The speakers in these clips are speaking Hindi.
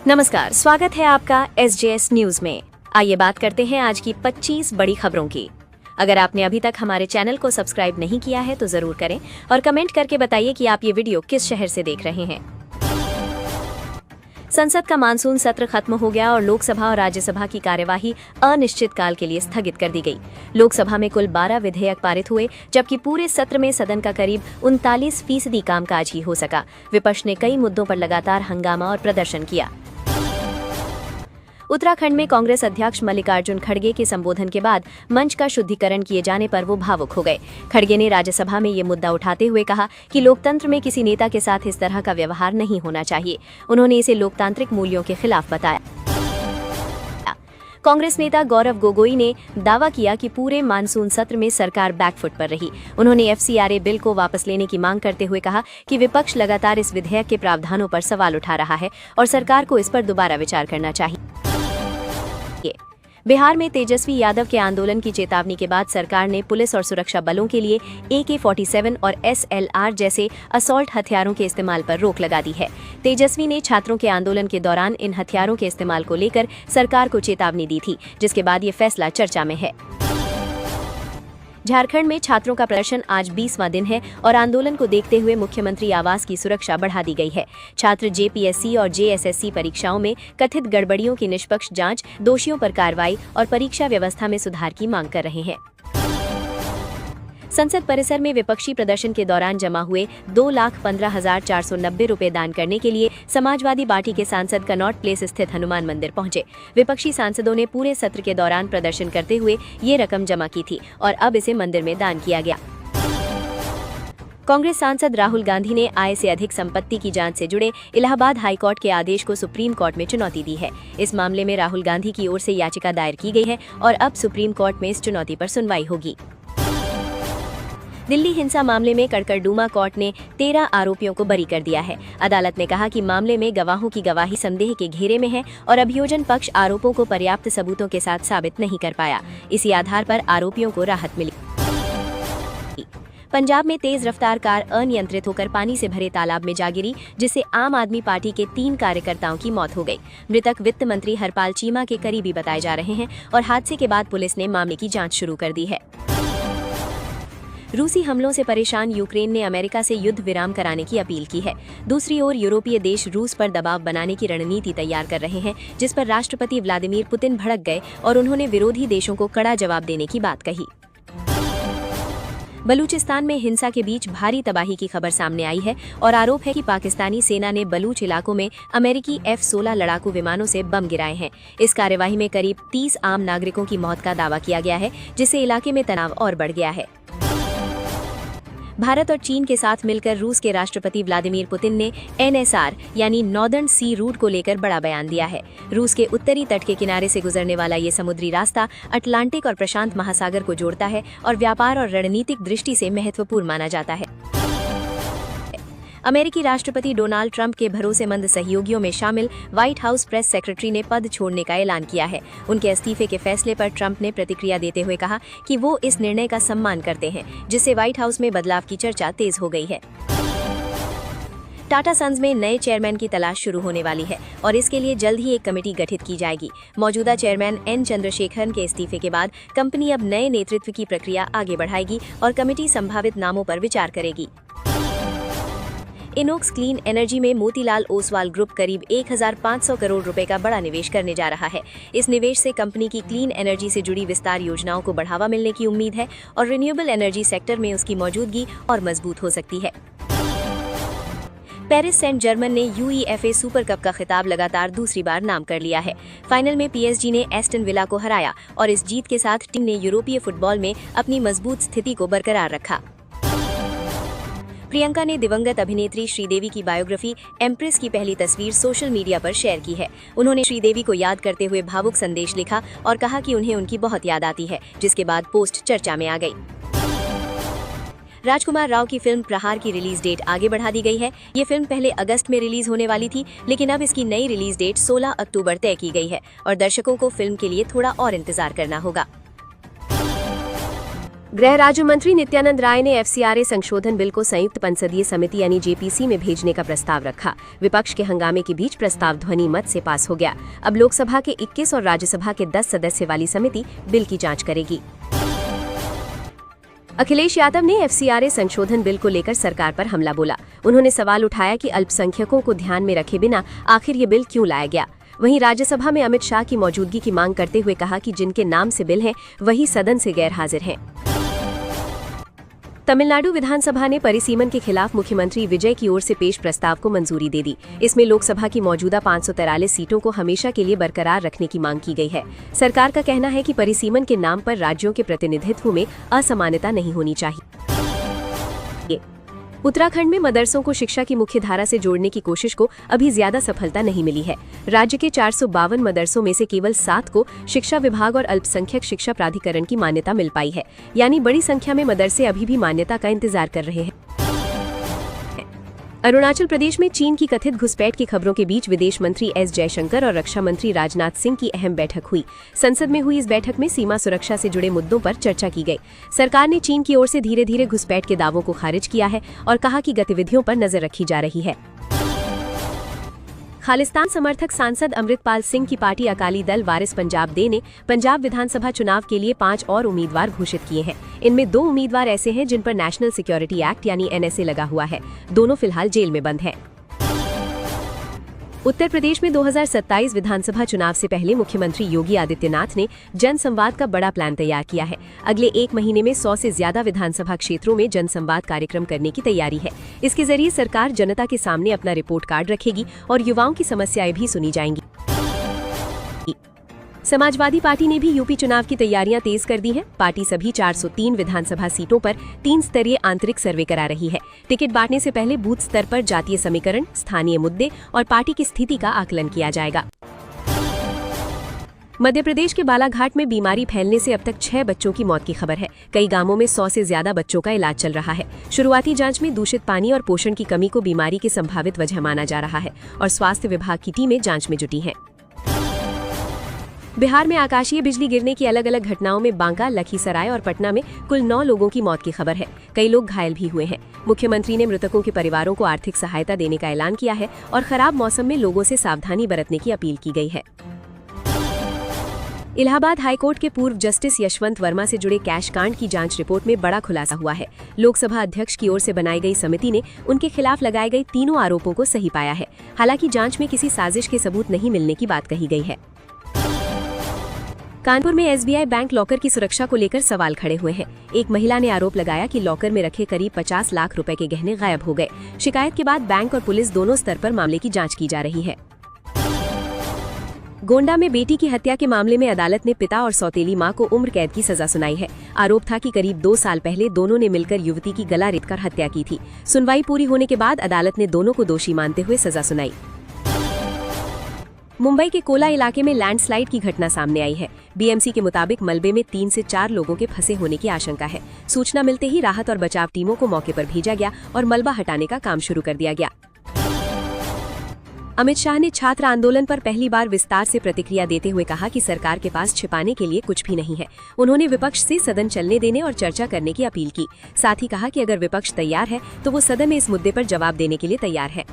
नमस्कार, स्वागत है आपका SJS न्यूज में। आइए बात करते हैं आज की 25 बड़ी खबरों की। अगर आपने अभी तक हमारे चैनल को सब्सक्राइब नहीं किया है तो जरूर करें और कमेंट करके बताइए कि आप ये वीडियो किस शहर से देख रहे हैं। संसद का मानसून सत्र खत्म हो गया और लोकसभा और राज्यसभा की कार्यवाही अनिश्चित काल के लिए स्थगित कर दी गई। लोकसभा में कुल 12 विधेयक पारित हुए, जबकि पूरे सत्र में सदन का करीब 39% कामकाज ही हो सका। विपक्ष ने कई मुद्दों पर लगातार हंगामा और प्रदर्शन किया। उत्तराखंड में कांग्रेस अध्यक्ष मल्लिकार्जुन खड़गे के संबोधन के बाद मंच का शुद्धिकरण किए जाने पर वो भावुक हो गए। खड़गे ने राज्यसभा में ये मुद्दा उठाते हुए कहा कि लोकतंत्र में किसी नेता के साथ इस तरह का व्यवहार नहीं होना चाहिए। उन्होंने इसे लोकतांत्रिक मूल्यों के खिलाफ बताया। कांग्रेस नेता गौरव गोगोई ने दावा किया कि पूरे मानसून सत्र में सरकार बैकफुट पर रही। उन्होंने FCRA बिल को वापस लेने की मांग करते हुए कहा कि विपक्ष लगातार इस विधेयक के प्रावधानों पर सवाल उठा रहा है और सरकार को इस पर दोबारा विचार करना चाहिए। बिहार में तेजस्वी यादव के आंदोलन की चेतावनी के बाद सरकार ने पुलिस और सुरक्षा बलों के लिए AK-47 और SLR जैसे असॉल्ट हथियारों के इस्तेमाल पर रोक लगा दी है। तेजस्वी ने छात्रों के आंदोलन के दौरान इन हथियारों के इस्तेमाल को लेकर सरकार को चेतावनी दी थी, जिसके बाद ये फैसला चर्चा में है। झारखंड में छात्रों का प्रदर्शन आज 20वां दिन है और आंदोलन को देखते हुए मुख्यमंत्री आवास की सुरक्षा बढ़ा दी गई है। छात्र JPSC और JSSC परीक्षाओं में कथित गड़बड़ियों की निष्पक्ष जांच, दोषियों पर कार्रवाई और परीक्षा व्यवस्था में सुधार की मांग कर रहे हैं। संसद परिसर में विपक्षी प्रदर्शन के दौरान जमा हुए 2,15,490 रुपए दान करने के लिए समाजवादी पार्टी के सांसद कनॉट प्लेस स्थित हनुमान मंदिर पहुंचे। विपक्षी सांसदों ने पूरे सत्र के दौरान प्रदर्शन करते हुए ये रकम जमा की थी और अब इसे मंदिर में दान किया गया। कांग्रेस सांसद राहुल गांधी ने आय से अधिक संपत्ति की जांच से जुड़े इलाहाबाद हाईकोर्ट के आदेश को सुप्रीम कोर्ट में चुनौती दी है। इस मामले में राहुल गांधी की ओर से याचिका दायर की गई है और अब सुप्रीम कोर्ट में इस चुनौती पर सुनवाई होगी। दिल्ली हिंसा मामले में कड़कड़डूमा कोर्ट ने 13 आरोपियों को बरी कर दिया है। अदालत ने कहा कि मामले में गवाहों की गवाही संदेह के घेरे में है और अभियोजन पक्ष आरोपों को पर्याप्त सबूतों के साथ साबित नहीं कर पाया। इसी आधार पर आरोपियों को राहत मिली। पंजाब में तेज रफ्तार कार अनियंत्रित होकर पानी से भरे तालाब में जा गिरी, जिससे आम आदमी पार्टी के 3 कार्यकर्ताओं की मौत हो गई। मृतक वित्त मंत्री हरपाल चीमा के करीबी बताए जा रहे हैं और हादसे के बाद पुलिस ने मामले की जाँच शुरू कर दी है। रूसी हमलों से परेशान यूक्रेन ने अमेरिका से युद्ध विराम कराने की अपील की है। दूसरी ओर यूरोपीय देश रूस पर दबाव बनाने की रणनीति तैयार कर रहे हैं, जिस पर राष्ट्रपति व्लादिमीर पुतिन भड़क गए और उन्होंने विरोधी देशों को कड़ा जवाब देने की बात कही। बलूचिस्तान में हिंसा के बीच भारी तबाही की खबर सामने आई है और आरोप है कि पाकिस्तानी सेना ने बलूच इलाकों में अमेरिकी F-16 लड़ाकू विमानों से बम गिराए हैं। इस कार्यवाही में करीब 30 आम नागरिकों की मौत का दावा किया गया है, जिससे इलाके में तनाव और बढ़ गया है। भारत और चीन के साथ मिलकर रूस के राष्ट्रपति व्लादिमीर पुतिन ने NSR यानी नॉर्दर्न सी रूट को लेकर बड़ा बयान दिया है। रूस के उत्तरी तट के किनारे से गुजरने वाला ये समुद्री रास्ता अटलांटिक और प्रशांत महासागर को जोड़ता है और व्यापार और रणनीतिक दृष्टि से महत्वपूर्ण माना जाता है। अमेरिकी राष्ट्रपति डोनाल्ड ट्रंप के भरोसेमंद सहयोगियों में शामिल व्हाइट हाउस प्रेस सेक्रेटरी ने पद छोड़ने का ऐलान किया है। उनके इस्तीफे के फैसले पर ट्रंप ने प्रतिक्रिया देते हुए कहा कि वो इस निर्णय का सम्मान करते हैं, जिससे व्हाइट हाउस में बदलाव की चर्चा तेज हो गई है। टाटा सन्स में नए चेयरमैन की तलाश शुरू होने वाली है और इसके लिए जल्द ही एक कमेटी गठित की जाएगी। मौजूदा चेयरमैन N चंद्रशेखरन के इस्तीफे के बाद कंपनी अब नए नेतृत्व की प्रक्रिया आगे बढ़ाएगी और कमेटी संभावित नामों पर विचार करेगी। इनोक्स क्लीन एनर्जी में मोतीलाल ओसवाल ग्रुप करीब 1,500 करोड़ रुपए का बड़ा निवेश करने जा रहा है। इस निवेश से कंपनी की क्लीन एनर्जी से जुड़ी विस्तार योजनाओं को बढ़ावा मिलने की उम्मीद है और रिन्यूएबल एनर्जी सेक्टर में उसकी मौजूदगी और मजबूत हो सकती है। पेरिस सेंट जर्मन ने UEFA सुपर कप का खिताब लगातार दूसरी बार नाम कर लिया है। फाइनल में PSG ने एस्टन विला को हराया और इस जीत के साथ टीम ने यूरोपीय फुटबॉल में अपनी मजबूत स्थिति को बरकरार रखा। प्रियंका ने दिवंगत अभिनेत्री श्रीदेवी की बायोग्राफी एम्प्रेस की पहली तस्वीर सोशल मीडिया पर शेयर की है। उन्होंने श्रीदेवी को याद करते हुए भावुक संदेश लिखा और कहा कि उन्हें उनकी बहुत याद आती है, जिसके बाद पोस्ट चर्चा में आ गई। राजकुमार राव की फिल्म प्रहार की रिलीज डेट आगे बढ़ा दी गई है। ये फिल्म पहले अगस्त में रिलीज होने वाली थी, लेकिन अब इसकी नई रिलीज डेट 16 अक्टूबर तय की गई है और दर्शकों को फिल्म के लिए थोड़ा और इंतजार करना होगा। गृह राज्य मंत्री नित्यानंद राय ने एफसीआरए संशोधन बिल को संयुक्त संसदीय समिति यानी जेपीसी में भेजने का प्रस्ताव रखा। विपक्ष के हंगामे के बीच प्रस्ताव ध्वनि मत से पास हो गया। अब लोकसभा के 21 और राज्यसभा के 10 सदस्य वाली समिति बिल की जांच करेगी। अखिलेश यादव ने एफसीआरए संशोधन बिल को लेकर सरकार पर हमला बोला। उन्होंने सवाल उठाया कि अल्पसंख्यकों को ध्यान में रखे बिना आखिर ये बिल क्यों लाया गया। वहीं राज्यसभा में अमित शाह की मौजूदगी की मांग करते हुए कहा कि जिनके नाम से बिल है वही सदन से गैर हाजिर हैं। तमिलनाडु विधानसभा ने परिसीमन के खिलाफ मुख्यमंत्री विजय की ओर से पेश प्रस्ताव को मंजूरी दे दी। इसमें लोकसभा की मौजूदा 543 सीटों को हमेशा के लिए बरकरार रखने की मांग की गई है। सरकार का कहना है कि परिसीमन के नाम पर राज्यों के प्रतिनिधित्व में असमानता नहीं होनी चाहिए। उत्तराखंड में मदरसों को शिक्षा की मुख्य धारा से जोड़ने की कोशिश को अभी ज्यादा सफलता नहीं मिली है। राज्य के 452 मदरसों में से केवल 7 को शिक्षा विभाग और अल्पसंख्यक शिक्षा प्राधिकरण की मान्यता मिल पाई है, यानी बड़ी संख्या में मदरसे अभी भी मान्यता का इंतजार कर रहे हैं। अरुणाचल प्रदेश में चीन की कथित घुसपैठ की खबरों के बीच विदेश मंत्री एस जयशंकर और रक्षा मंत्री राजनाथ सिंह की अहम बैठक हुई। संसद में हुई इस बैठक में सीमा सुरक्षा से जुड़े मुद्दों पर चर्चा की गई। सरकार ने चीन की ओर से धीरे धीरे घुसपैठ के दावों को खारिज किया है और कहा कि गतिविधियों पर नजर रखी जा रही है। खालिस्तान समर्थक सांसद अमृतपाल सिंह की पार्टी अकाली दल वारिस पंजाब दे ने पंजाब विधानसभा चुनाव के लिए 5 और उम्मीदवार घोषित किए हैं। इनमें 2 उम्मीदवार ऐसे हैं जिन पर नेशनल सिक्योरिटी एक्ट यानी एनएसए लगा हुआ है। दोनों फिलहाल जेल में बंद हैं। उत्तर प्रदेश में 2027 विधानसभा चुनाव से पहले मुख्यमंत्री योगी आदित्यनाथ ने जन संवाद का बड़ा प्लान तैयार किया है। अगले 1 महीने में 100 से ज्यादा विधानसभा क्षेत्रों में जन संवाद कार्यक्रम करने की तैयारी है। इसके जरिए सरकार जनता के सामने अपना रिपोर्ट कार्ड रखेगी और युवाओं की समस्याएं भी सुनी जाएंगी। समाजवादी पार्टी ने भी यूपी चुनाव की तैयारियां तेज कर दी हैं। पार्टी सभी 403 विधानसभा सीटों पर 3 स्तरीय आंतरिक सर्वे करा रही है। टिकट बांटने से पहले बूथ स्तर पर जातीय समीकरण, स्थानीय मुद्दे और पार्टी की स्थिति का आकलन किया जाएगा। मध्य प्रदेश के बालाघाट में बीमारी फैलने से अब तक 6 बच्चों की मौत की खबर है। कई गांवों में 100 से ज्यादा बच्चों का इलाज चल रहा है। शुरुआती जांच में दूषित पानी और पोषण की कमी को बीमारी की संभावित वजह माना जा रहा है और स्वास्थ्य विभाग की टीमें जांच में जुटी हैं। बिहार में आकाशीय बिजली गिरने की अलग अलग घटनाओं में बांका, लखीसराय और पटना में कुल 9 लोगों की मौत की खबर है। कई लोग घायल भी हुए हैं। मुख्यमंत्री ने मृतकों के परिवारों को आर्थिक सहायता देने का ऐलान किया है और खराब मौसम में लोगों से सावधानी बरतने की अपील की गई है। इलाहाबाद हाईकोर्ट के पूर्व जस्टिस यशवंत वर्मा से जुड़े कैश कांड की जांच रिपोर्ट में बड़ा खुलासा हुआ है। लोकसभा अध्यक्ष की ओर से बनाई गई समिति ने उनके खिलाफ लगाए गए तीनों आरोपों को सही पाया है। हालांकि जांच में किसी साजिश के सबूत नहीं मिलने की बात कही गई है। कानपुर में एसबीआई बैंक लॉकर की सुरक्षा को लेकर सवाल खड़े हुए हैं। एक महिला ने आरोप लगाया कि लॉकर में रखे करीब 50 लाख रुपए के गहने गायब हो गए। शिकायत के बाद बैंक और पुलिस दोनों स्तर पर मामले की जांच की जा रही है। गोंडा में बेटी की हत्या के मामले में अदालत ने पिता और सौतेली मां को उम्र कैद की सजा सुनाई है। आरोप था कि करीब 2 साल पहले दोनों ने मिलकर युवती की गला रेतकर हत्या की थी। सुनवाई पूरी होने के बाद अदालत ने दोनों को दोषी मानते हुए सजा सुनाई। मुंबई के कोला इलाके में लैंडस्लाइड की घटना सामने आई है। बीएमसी के मुताबिक मलबे में 3 से 4 लोगों के फंसे होने की आशंका है। सूचना मिलते ही राहत और बचाव टीमों को मौके पर भेजा गया और मलबा हटाने का काम शुरू कर दिया गया। अमित शाह ने छात्र आंदोलन पर पहली बार विस्तार से प्रतिक्रिया देते हुए कहा कि सरकार के पास छिपाने के लिए कुछ भी नहीं है। उन्होंने विपक्ष से सदन चलने देने और चर्चा करने की अपील की। साथ ही कहा कि अगर विपक्ष तैयार है तो वो सदन में इस मुद्दे पर जवाब देने के लिए तैयार है।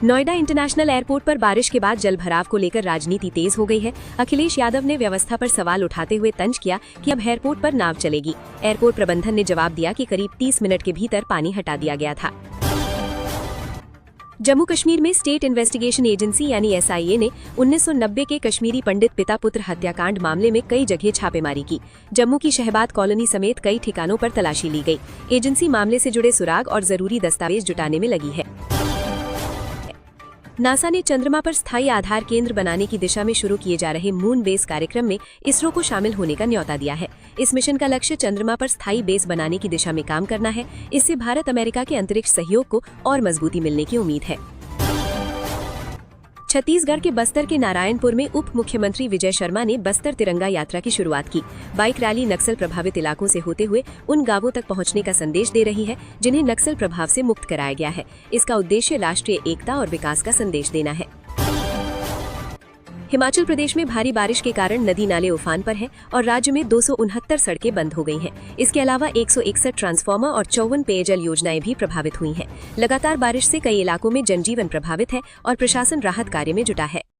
नोएडा इंटरनेशनल एयरपोर्ट पर बारिश के बाद जलभराव को लेकर राजनीति तेज हो गई है। अखिलेश यादव ने व्यवस्था पर सवाल उठाते हुए तंज किया कि अब एयरपोर्ट पर नाव चलेगी। एयरपोर्ट प्रबंधन ने जवाब दिया कि करीब 30 मिनट के भीतर पानी हटा दिया गया था। जम्मू कश्मीर में स्टेट इन्वेस्टिगेशन एजेंसी यानी एसआईए ने 1990 के कश्मीरी पंडित पिता पुत्र हत्याकांड मामले में कई जगह छापेमारी की। जम्मू की शहबाद कॉलोनी समेत कई ठिकानों पर तलाशी ली गई। एजेंसी मामले से जुड़े सुराग और जरूरी दस्तावेज जुटाने में लगी है। नासा ने चंद्रमा पर स्थायी आधार केंद्र बनाने की दिशा में शुरू किए जा रहे मून बेस कार्यक्रम में इसरो को शामिल होने का न्योता दिया है। इस मिशन का लक्ष्य चंद्रमा पर स्थायी बेस बनाने की दिशा में काम करना है। इससे भारत अमेरिका के अंतरिक्ष सहयोग को और मजबूती मिलने की उम्मीद है। छत्तीसगढ़ के बस्तर के नारायणपुर में उप मुख्यमंत्री विजय शर्मा ने बस्तर तिरंगा यात्रा की शुरुआत की। बाइक रैली नक्सल प्रभावित इलाकों से होते हुए उन गांवों तक पहुंचने का संदेश दे रही है जिन्हें नक्सल प्रभाव से मुक्त कराया गया है। इसका उद्देश्य राष्ट्रीय एकता और विकास का संदेश देना है। हिमाचल प्रदेश में भारी बारिश के कारण नदी नाले उफान पर हैं और राज्य में 269 सड़कें बंद हो गई हैं। इसके अलावा 161 ट्रांसफार्मर और 54 पेयजल योजनाएं भी प्रभावित हुई हैं। लगातार बारिश से कई इलाकों में जनजीवन प्रभावित है और प्रशासन राहत कार्य में जुटा है।